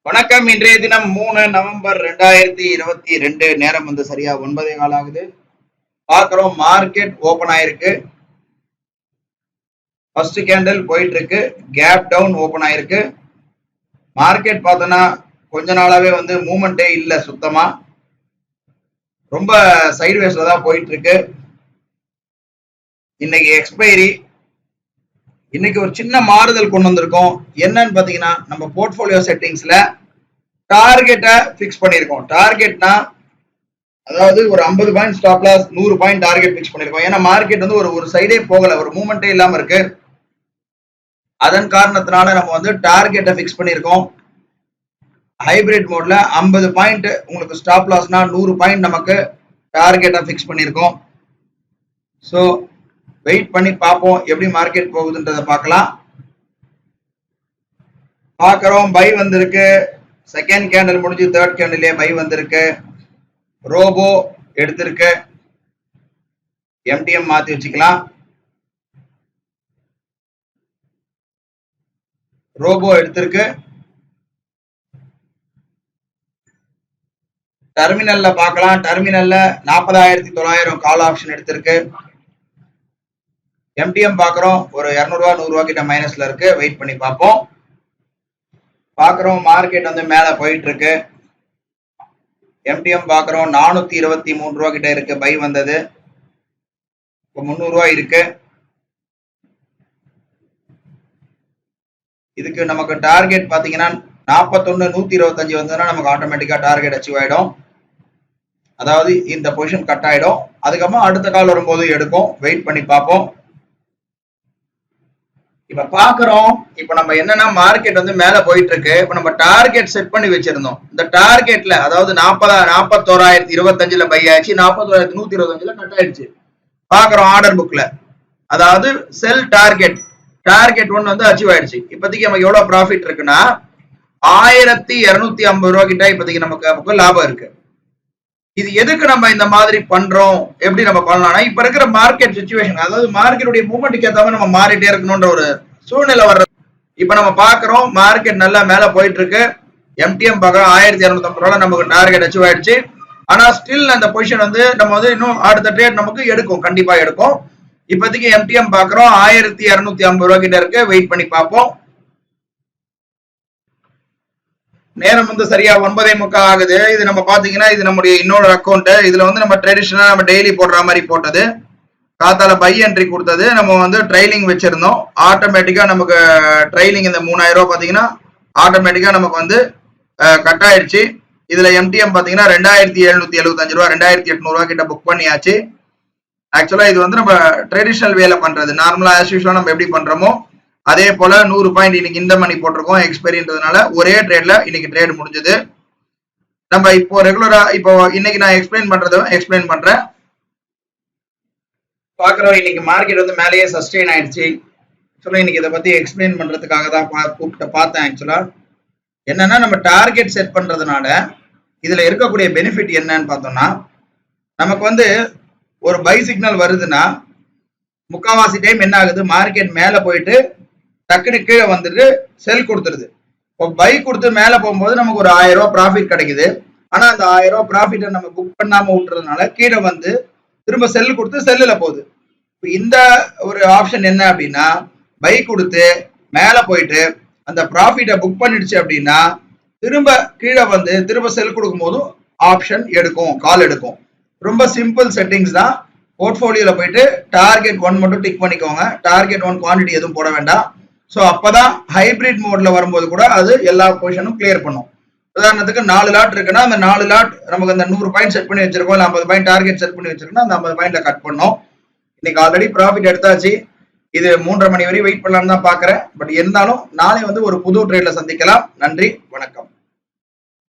வணக்கம். இன்றைய தினம் 3 நவம்பர் 2022. நேரம் வந்து சரியா 9:15 ஆகுது. பாக்குறோம் மார்க்கெட் ஓபன் ஆயிருக்கு. ஃபர்ஸ்ட் கேண்டில் போயிட்டு இருக்கு. கேப் டவுன் ஓபன் ஆயிருக்கு. மார்க்கெட் பார்த்தோன்னா கொஞ்ச நாளாவே வந்து மூவ்மெண்டே இல்ல, சுத்தமா ரொம்ப சைட்வேஸ்ல தான் போயிட்டு இருக்கு. இன்னைக்கு எக்ஸ்பைரி. இன்னைக்கு ஒரு சின்ன மாறுதல் கொண்டு வந்திருக்கோம். என்னன்னு பாத்தீங்கன்னா, நம்ம போர்ட்போலியோ செட்டிங்ஸ்ல டார்கெட்டை பிக்ஸ் பண்ணிருக்கோம். டார்கெட்னா அதாவது ஒரு 50 point stop loss, 100 point target fix பண்ணிருக்கோம். ஏன்னா மார்க்கெட் வந்து ஒரு சைடே போகல, ஒரு மூவ்மெண்டே இல்லாம இருக்கு. அதன் காரணத்தினால நம்ம வந்து டார்கெட்டை பிக்ஸ் பண்ணிருக்கோம். ஹைபிரிட் மோட்ல 50 பாயிண்ட் உங்களுக்கு ஸ்டாப் லாஸ்னா 100 பாயிண்ட் நமக்கு டார்கெட்டை பிக்ஸ் பண்ணிருக்கோம். ஸோ வெயிட் பண்ணி பார்ப்போம் எப்படி மார்க்கெட் போகுதுன்றதை பார்க்கலாம். பார்க்குறோம் பை வந்திருக்கு. செகண்ட் கேண்டில் முடிஞ்சு தேர்ட் கேண்டிலே பை வந்திருக்கு. ரோபோ எடுத்திருக்கு. எம்டிஎம் மாத்தி வச்சுக்கலாம். ரோபோ எடுத்திருக்கு. டெர்மினல்ல பார்க்கலாம். டெர்மினல்ல 40,900 கால் ஆப்ஷன் எடுத்திருக்கு. எம்டிஎம் பார்க்குறோம் ஒரு 200 ரூபா 100 ரூபா கிட்ட மைனஸ்ல இருக்கு. வெயிட் பண்ணி பார்ப்போம். பார்க்குறோம் மார்க்கெட் வந்து மேலே போயிட்டு இருக்கு. எம்டிஎம் பார்க்குறோம் 423 ரூபா கிட்ட இருக்கு. பை வந்தது இப்போ 300 ரூபா இருக்கு. இதுக்கு நமக்கு டார்கெட் பார்த்தீங்கன்னா 41,125 வந்ததுன்னா நமக்கு ஆட்டோமேட்டிக்கா டார்கெட் அச்சீவ் ஆயிடும். அதாவது இந்த பொசிஷன் கட் ஆயிடும். அதுக்கப்புறம் அடுத்த கால் வரும்போது எடுக்கும். வெயிட் பண்ணி பார்ப்போம். இப்ப பாக்குறோம், இப்ப நம்ம என்னன்னா மார்க்கெட் வந்து மேல போயிட்டு இருக்கு. இப்ப நம்ம டார்கெட் செட் பண்ணி வச்சிருந்தோம். இந்த டார்கெட்ல அதாவது 41,025ல பை ஆயிடுச்சு, 41,125ல கட் ஆயிடுச்சு. பாக்குறோம் ஆர்டர் புக்ல, அதாவது செல் டார்கெட் 1 வந்து அச்சீவ் ஆயிடுச்சு. இப்போதைக்கு நமக்கு எவ்வளவு ப்ராஃபிட் இருக்குன்னா 1,250 ரூபா கிட்ட இப்போதைக்கு நமக்கு லாபம் இருக்கு. இது எதுக்கு நம்ம இந்த மாதிரி பண்றோம், எப்படி நம்ம பண்ணலாம்னா இப்ப இருக்கிற மார்க்கெட் சிச்சுவேஷன், அதாவது மார்க்கெட்டுடைய மூவ்மெண்ட்டுக்கு ஏற்ற மாதிரி நம்ம மாறிட்டே இருக்கணும்ன்ற ஒரு சூழ்நிலை வர்றது. இப்ப நம்ம பாக்குறோம் மார்க்கெட் நல்லா மேல போயிட்டு இருக்கு. எம்டிஎம் பார்க்கறோம் 1,250 ரூபாய் நமக்கு டார்கெட் அச்சீவ் ஆயிடுச்சு. ஆனா ஸ்டில் அந்த பொசிஷன் வந்து நம்ம வந்து இன்னும் அடுத்த ட்ரேட் நமக்கு எடுக்கும், கண்டிப்பா எடுக்கும். இப்போதைக்கு எம்டிஎம் பார்க்கறோம் 1,250 ரூபாய் கிட்ட இருக்கு. வெயிட் பண்ணி பார்ப்போம். நேரம் வந்து சரியா 9:45 ஆகுது. இது நம்ம பாத்தீங்கன்னா இது நம்முடைய இன்னொரு அக்கௌண்ட். இதுல வந்து நம்ம ட்ரெடிஷனலா நம்ம டெய்லி போடுற மாதிரி போட்டது. காத்தால பை என்ட்ரி கொடுத்தது. நம்ம வந்து ட்ரைலிங் வச்சிருந்தோம். ஆட்டோமேட்டிக்கா நமக்கு ட்ரைலிங் இந்த 3,000 ரூபாய் பாத்தீங்கன்னா ஆட்டோமேட்டிக்கா நமக்கு வந்து கட் ஆயிடுச்சு. இதுல எம்டிஎம் பாத்தீங்கன்னா 2,775 ரூபாய் 2,800 ரூபாய் கிட்ட புக் பண்ணியாச்சு. ஆக்சுவலா இது வந்து நம்ம ட்ரெடிஷனல் வேலை பண்றது. நார்மலா ஆஸ் யூஷுவலா நம்ம எப்படி பண்றோமோ அதே போல 100 பாயிண்ட் இன்னைக்கு இந்த மணி போட்டிருக்கோம். எக்ஸ்பைரின்றதுனால ஒரே ட்ரேட்ல இன்னைக்கு ட்ரேட் முடிஞ்சது. நம்ம இப்போ ரெகுலரா இப்போ இன்னைக்கு நான் எக்ஸ்பிளைன் பண்றேன். பாக்குறோம் இன்னைக்கு மார்க்கெட் வந்து மேலேயே சஸ்டெயின் ஆயிடுச்சு. ஆக்சுவலா இன்னைக்கு இதை பத்தி எக்ஸ்பிளைன் பண்றதுக்காக தான் கூப்பிட்டு பார்த்தேன். ஆக்சுவலா என்னன்னா நம்ம டார்கெட் செட் பண்றதுனால இதுல இருக்கக்கூடிய பெனிஃபிட் என்னன்னு பார்த்தோம்னா, நமக்கு வந்து ஒரு பை சிக்னல் வருதுன்னா முக்காவாசி டைம் என்ன ஆகுது, மார்க்கெட் மேல போயிட்டு டக்குனு கீழே வந்துட்டு செல் கொடுத்துருது. இப்போ பை கொடுத்து மேல போகும்போது நமக்கு ஒரு 1,000 ரூபாய் ப்ராஃபிட் கிடைக்குது. ஆனா அந்த 1,000 ரூபாய் ப்ராஃபிட்டை நம்ம புக் பண்ணாம விட்டுறதுனால கீழே வந்து திரும்ப செல் கொடுத்து செல்லுல போகுது. இப்போ இந்த ஒரு ஆப்ஷன் என்ன அப்படின்னா, பை கொடுத்து மேல போயிட்டு அந்த ப்ராஃபிட்டை புக் பண்ணிடுச்சு அப்படின்னா திரும்ப கீழே வந்து திரும்ப செல் கொடுக்கும் போதும் ஆப்ஷன் எடுக்கும், கால் எடுக்கும். ரொம்ப சிம்பிள் செட்டிங்ஸ் தான். போர்ட்போலியோல போயிட்டு டார்கெட் 1 மட்டும் டிக் பண்ணிக்கோங்க. டார்கெட் 1 குவான்டிட்டி எதுவும் போட வேண்டாம். ஸோ அப்பதான் ஹைபிரிட் மோட்ல வரும்போது கூட அது எல்லா பொசிஷனும் கிளியர் பண்ணும். உதாரணத்துக்கு 4 லாட் இருக்குன்னா அந்த 4 லாட் நமக்கு அந்த 100 பாயிண்ட் செட் பண்ணி வச்சிருக்கோம், இல்லை 50 பாயிண்ட் டார்கெட் செட் பண்ணி வச்சிருக்கோம்னா அந்த 50 பாயிண்ட்ல கட் பண்ணோம். இன்னைக்கு ஆல்ரெடி ப்ராஃபிட் எடுத்தாச்சு. இது 3:30 மணி வரை வெயிட் பண்ணலாம்னு தான் பாக்குறேன். பட் இருந்தாலும் நாளை வந்து ஒரு புது ட்ரேட்ல சந்திக்கலாம். நன்றி, வணக்கம்.